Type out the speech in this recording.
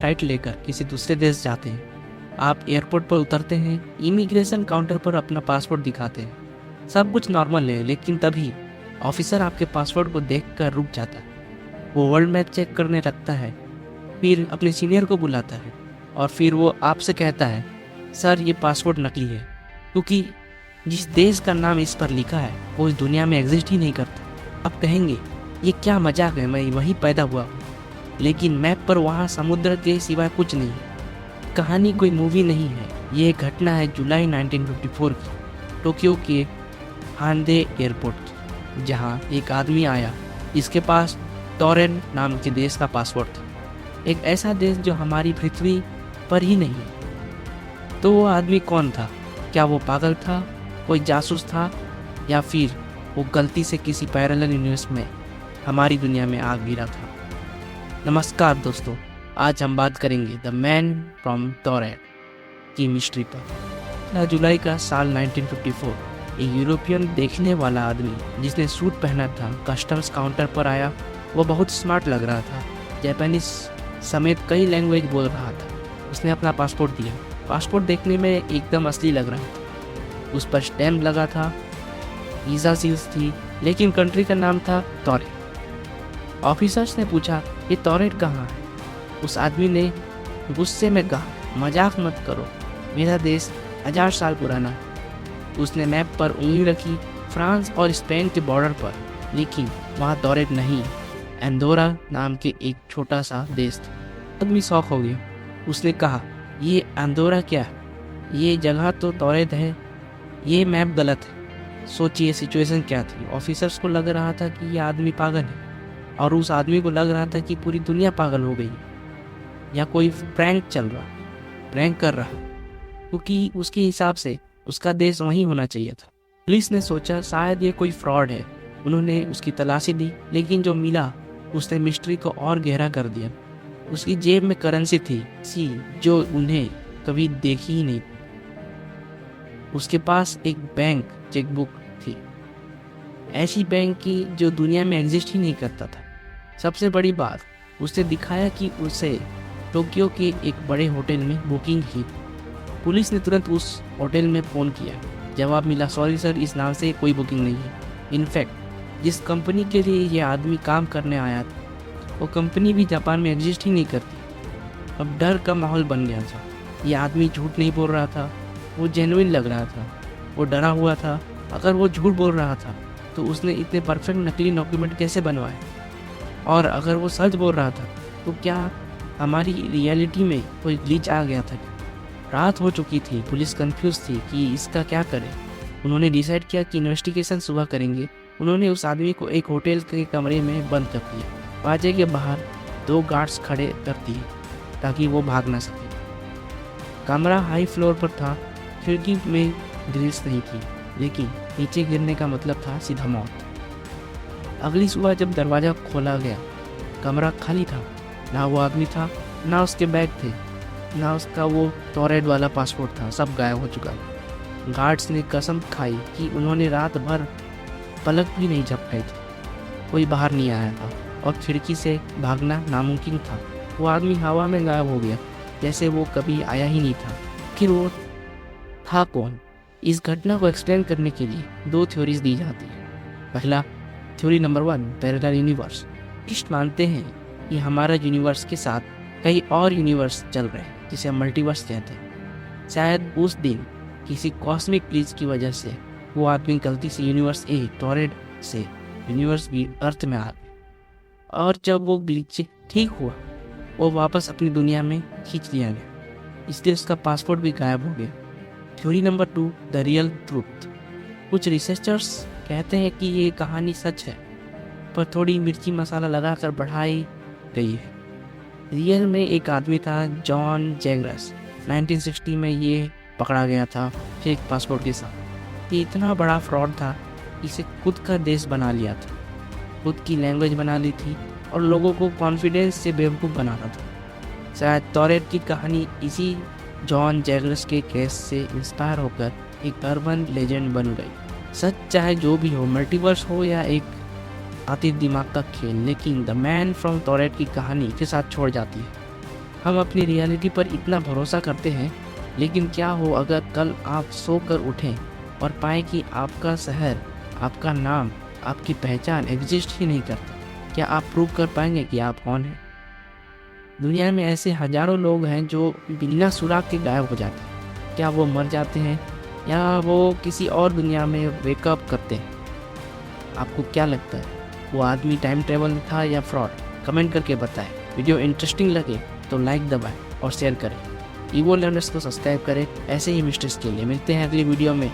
Flight लेकर किसी दूसरे देश जाते हैं। आप एयरपोर्ट पर उतरते हैं, इमिग्रेशन काउंटर पर अपना पासपोर्ट दिखाते हैं। सब कुछ नॉर्मल है, लेकिन तभी ऑफिसर आपके पासपोर्ट को देखकर रुक जाता है। वो वर्ल्ड मैप चेक करने लगता है, फिर अपने सीनियर को बुलाता है और फिर वो आपसे कहता है, सर ये पासपोर्ट नकली है, क्योंकि जिस देश का नाम इस पर लिखा है वो इस दुनिया में एग्जिस्ट ही नहीं करता। आप कहेंगे ये क्या मजाक है, मैं वहीं पैदा हुआ हूँ, लेकिन मैप पर वहाँ समुद्र के सिवाय कुछ नहीं है। कहानी कोई मूवी नहीं है, ये एक घटना है जुलाई 1954 की, टोक्यो के हांदे एयरपोर्ट की, जहाँ एक आदमी आया जिसके पास टोरेन नाम के देश का पासपोर्ट था। एक ऐसा देश जो हमारी पृथ्वी पर ही नहीं है। तो वो आदमी कौन था? क्या वो पागल था, कोई जासूस था, या फिर वो गलती से किसी पैरेलल यूनिवर्स में हमारी दुनिया में आ गिरा था? नमस्कार दोस्तों, आज हम बात करेंगे द मैन फ्रॉम टोरेन की मिस्ट्री पर। 9 जुलाई का साल 1954, एक यूरोपियन देखने वाला आदमी जिसने सूट पहना था कस्टम्स काउंटर पर आया। वो बहुत स्मार्ट लग रहा था, जापानीज समेत कई लैंग्वेज बोल रहा था। उसने अपना पासपोर्ट दिया। पासपोर्ट देखने में एकदम असली लग रहा था। उस पर स्टैम्प लगा था, वीज़ा सील्स थी, लेकिन कंट्री का नाम था टोरेन। ऑफिसर्स ने पूछा, ये टोरेन कहाँ है? उस आदमी ने गुस्से में कहा, मजाक मत करो, मेरा देश 1000 साल पुराना है। उसने मैप पर उंगली रखी, फ्रांस और स्पेन के बॉर्डर पर, लेकिन वहाँ टोरेन नहीं, एंडोरा नाम के एक छोटा सा देश था। आदमी शॉक हो गया। उसने कहा, ये एंडोरा क्या है? ये जगह तो टोरेन है, ये मैप गलत है। सोचिए सिचुएशन क्या थी। ऑफिसर्स को लग रहा था कि ये आदमी पागल है, और उस आदमी को लग रहा था कि पूरी दुनिया पागल हो गई या कोई प्रैंक चल रहा, प्रैंक कर रहा, क्योंकि उसके हिसाब से उसका देश वहीं होना चाहिए था। पुलिस ने सोचा शायद ये कोई फ्रॉड है। उन्होंने उसकी तलाशी दी, लेकिन जो मिला उसने मिस्ट्री को और गहरा कर दिया। उसकी जेब में करेंसी थी जो उन्हें कभी देखी ही नहीं। उसके पास एक बैंक चेकबुक थी, ऐसी बैंक की जो दुनिया में एग्जिस्ट ही नहीं करता था। सबसे बड़ी बात, उसने दिखाया कि उसे टोक्यो के एक बड़े होटल में बुकिंग की। पुलिस ने तुरंत उस होटल में फ़ोन किया। जवाब मिला, सॉरी सर, इस नाम से कोई बुकिंग नहीं है। इनफैक्ट जिस कंपनी के लिए ये आदमी काम करने आया था, वो कंपनी भी जापान में एग्जिस्ट ही नहीं करती। अब डर का माहौल बन गया था। ये आदमी झूठ नहीं बोल रहा था, वो जेन्युइन लग रहा था, वो डरा हुआ था। अगर वो झूठ बोल रहा था तो उसने इतने परफेक्ट नकली डॉक्यूमेंट कैसे बनवाए? और अगर वो सच बोल रहा था तो क्या हमारी रियलिटी में कोई ग्लिच आ गया था? रात हो चुकी थी, पुलिस कंफ्यूज थी कि इसका क्या करे। उन्होंने डिसाइड किया कि इन्वेस्टिगेशन सुबह करेंगे। उन्होंने उस आदमी को एक होटल के कमरे में बंद कर दिया। दरवाजे के बाहर 2 गार्ड्स खड़े कर दिए ताकि वो भाग ना सके। कमरा हाई फ्लोर पर था, खिड़की में ग्रिल्स नहीं थी, लेकिन नीचे गिरने का मतलब था सीधा मौत। अगली सुबह जब दरवाज़ा खोला गया, कमरा खाली था। ना वो आदमी था, ना उसके बैग थे, ना उसका वो टोरेन वाला पासपोर्ट था। सब गायब हो चुका। गार्ड्स ने कसम खाई कि उन्होंने रात भर पलक भी नहीं झपकाई थी। कोई बाहर नहीं आया था और खिड़की से भागना नामुमकिन था। वो आदमी हवा में गायब हो गया, जैसे वो कभी आया ही नहीं था। फिर वो था कौन? इस घटना को एक्सप्लेन करने के लिए 2 थ्योरीज दी जाती है। पहला, theory number 1, parallel universe. East मानते हैं कि हमारा यूनिवर्स के साथ कई और यूनिवर्स चल रहे हैं, जिसे हम मल्टीवर्स कहते हैं। शायद उस दिन किसी कॉस्मिक ग्लिच की वजह से वो आदमी गलती से यूनिवर्स ए टोरेन से यूनिवर्स बी अर्थ में आ गया, और जब वो ग्लिच ठीक हुआ, वो वापस अपनी दुनिया में खींच लिया गया, इसलिए उसका पासपोर्ट भी गायब हो गया। Theory number 2, the real truth. कुछ रिसर्चर्स कहते हैं कि ये कहानी सच है, पर थोड़ी मिर्ची मसाला लगाकर बढ़ाई गई है। रियल में एक आदमी था, जॉन जैगरस। 1960 में ये पकड़ा गया था फेक पासपोर्ट के साथ। ये इतना बड़ा फ्रॉड था, इसे खुद का देश बना लिया था, खुद की लैंग्वेज बना ली थी और लोगों को कॉन्फिडेंस से बेवकूफ़ बना रहा था। शायद टोरेन की कहानी इसी जॉन जैगरस के केस से इंस्पायर होकर एक अर्बन लेजेंड बन गई। सच चाहे जो भी हो, मल्टीवर्स हो या एक आती दिमाग का खेल, लेकिन द मैन फ्रॉम टोरेन की कहानी के साथ छोड़ जाती है। हम अपनी रियलिटी पर इतना भरोसा करते हैं, लेकिन क्या हो अगर कल आप सोकर उठें और पाएं कि आपका शहर, आपका नाम, आपकी पहचान एग्जिस्ट ही नहीं करता? क्या आप प्रूव कर पाएंगे कि आप कौन हैं? दुनिया में ऐसे हजारों लोग हैं जो बिना सुराग के गायब हो जाते हैं। क्या वो मर जाते हैं या वो किसी और दुनिया में वेकअप करते हैं? आपको क्या लगता है, वो आदमी टाइम ट्रेवल में था या फ्रॉड? कमेंट करके बताएं। वीडियो इंटरेस्टिंग लगे तो लाइक दबाएं और शेयर करें। ईवो लर्नर्स को सब्सक्राइब करें ऐसे ही मिस्ट्रीज के लिए। मिलते हैं अगली वीडियो में।